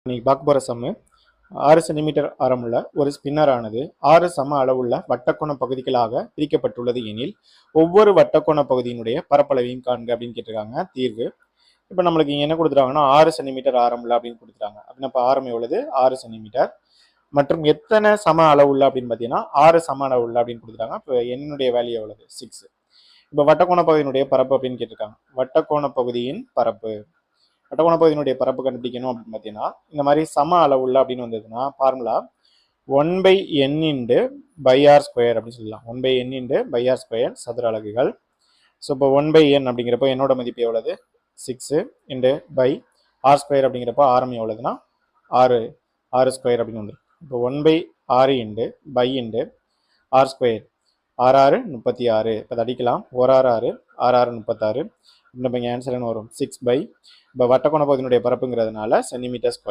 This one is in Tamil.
இன்னைக்கு பார்க்க போகிற சம்மு 6 சென்டிமீட்டர் ஆரமுள்ள ஒரு ஸ்பின்னர் ஆனது 6 சம அளவுள்ள வட்டக்கோண பகுதிகளாக பிரிக்கப்பட்டுள்ளது எனில் ஒவ்வொரு வட்டக்கோண பகுதியினுடைய பரப்பளவையும் காண்க அப்படின்னு கேட்டிருக்காங்க. தீர்வு இப்போ நம்மளுக்கு இங்கே என்ன கொடுத்துட்டாங்கன்னா 6 சென்டிமீட்டர் ஆரமுள்ள அப்படின்னு கொடுத்துட்டாங்க. அப்படின்னா இப்போ ஆரம் எவ்வளவு? 6 சென்டிமீட்டர். மற்றும் எத்தனை சம அளவுள்ள அப்படின்னு பார்த்தீங்கன்னா 6 சம அளவுள்ள அப்படின்னு கொடுத்துட்டாங்க. இப்போ என்னுடைய வேல்யூ எவ்வளவு? 6. இப்போ வட்டக்கோண பகுதியினுடைய பரப்பு அப்படின்னு கேட்டிருக்காங்க. வட்டக்கோண பகுதியின் பரப்பு, வட்டக்கோண பகுதியினுடைய பரப்பு கண்டுபிடிக்கணும் அப்படின்னு பார்த்தீங்கன்னா இந்த மாதிரி சம அளவுள்ள அப்படின்னு வந்ததுன்னா formula 1/n into pi R square அப்படின்னு சொல்லலாம். 1/n into pi R square சதுர அலகுகள். ஸோ இப்போ 1/n அப்படிங்கிறப்போ என்னோட மதிப்பு எவ்வளவு? 6 இன்டு பை ஆர் ஸ்கொயர் அப்படிங்கிறப்போ ஆரம் எவ்வளவுன்னா 6 ஸ்கொயர் அப்படின்னு வந்துடும். இப்போ 1/6 into pi into R square 6 36. இப்போ அடிக்கலாம். 1 6 6 36. இன்னும் இங்கே ஆன்சர் என்ன வரும்? 6 பை இப்போ வட்டக்கோண பகுதியினுடைய பரப்புங்கிறதுனால சென்டிமீட்டர் ஸ்கொயர்.